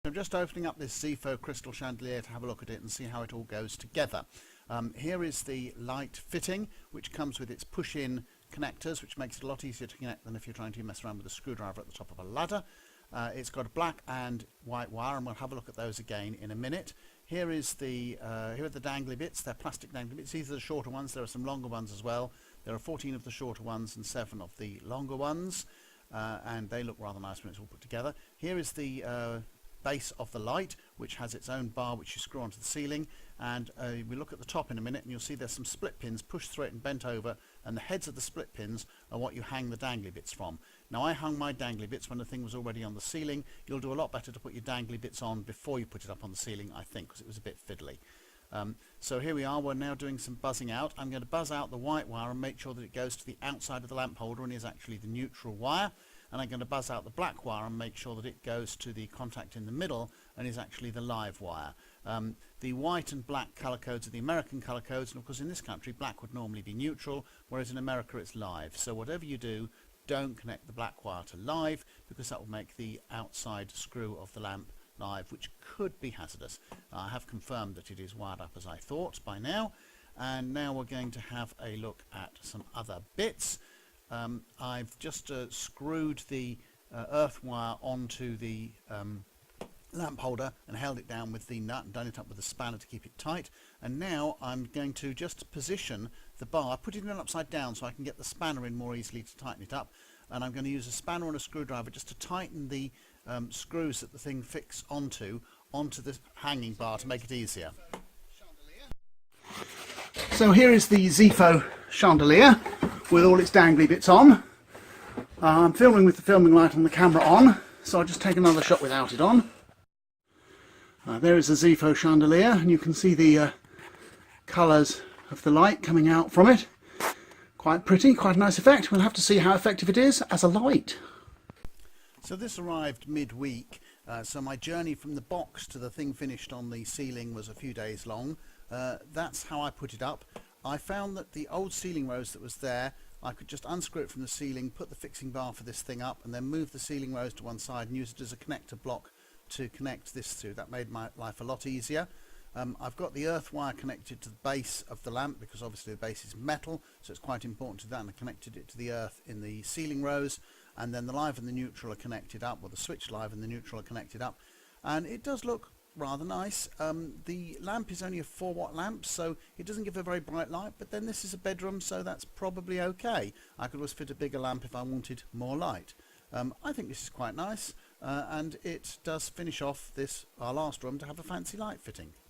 I'm just opening up this Zeefo crystal chandelier to have a look at it and see how it all goes together. Here is the light fitting, which comes with its push-in connectors, which makes it a lot easier to connect than if you're trying to mess around with a screwdriver at the top of a ladder. It's got a black and white wire, and we'll have a look at those again in a minute. Here are the dangly bits. They're plastic dangly bits. These are the shorter ones. There are some longer ones as well. There are 14 of the shorter ones and 7 of the longer ones, and they look rather nice when it's all put together. Here is the base of the light, which has its own bar which you screw onto the ceiling, and we look at the top in a minute and you'll see there's some split pins pushed through it and bent over, and the heads of the split pins are what you hang the dangly bits from. Now, I hung my dangly bits when the thing was already on the ceiling. You'll do a lot better to put your dangly bits on before you put it up on the ceiling, I think, because it was a bit fiddly. So here we are, we're now doing some buzzing out. I'm going to buzz out the white wire and make sure that it goes to the outside of the lamp holder and is actually the neutral wire. And I'm going to buzz out the black wire and make sure that it goes to the contact in the middle and is actually the live wire. The white and black colour codes are the American colour codes, and of course in this country black would normally be neutral, whereas in America it's live. So whatever you do, don't connect the black wire to live, because that will make the outside screw of the lamp live, which could be hazardous. I have confirmed that it is wired up as I thought by now, and now we're going to have a look at some other bits. I've just screwed the earth wire onto the lamp holder and held it down with the nut and done it up with a spanner to keep it tight, and now I'm going to just position the bar, put it in upside down so I can get the spanner in more easily to tighten it up, and I'm going to use a spanner and a screwdriver just to tighten the screws that the thing fixes onto the hanging bar to make it easier. So here is the Zeefo chandelier with all its dangly bits on. I'm filming with the filming light on the camera on, so I'll just take another shot without it on. There is the Zeefo chandelier, and you can see the colours of the light coming out from it. Quite pretty, quite a nice effect. We'll have to see how effective it is as a light. So this arrived midweek, so my journey from the box to the thing finished on the ceiling was a few days long. That's how I put it up. I found that the old ceiling rose that was there, I could just unscrew it from the ceiling, put the fixing bar for this thing up, and then move the ceiling rose to one side and use it as a connector block to connect this through. That made my life a lot easier. I've got the earth wire connected to the base of the lamp, because obviously the base is metal, so it's quite important to that, and I connected it to the earth in the ceiling rose, and then the live and the neutral are connected up, or the switch live and the neutral are connected up, and it does look rather nice. The lamp is only a 4-watt lamp, so it doesn't give a very bright light, but then this is a bedroom, so that's probably okay. I could always fit a bigger lamp if I wanted more light. I think this is quite nice, and it does finish off our last room to have a fancy light fitting.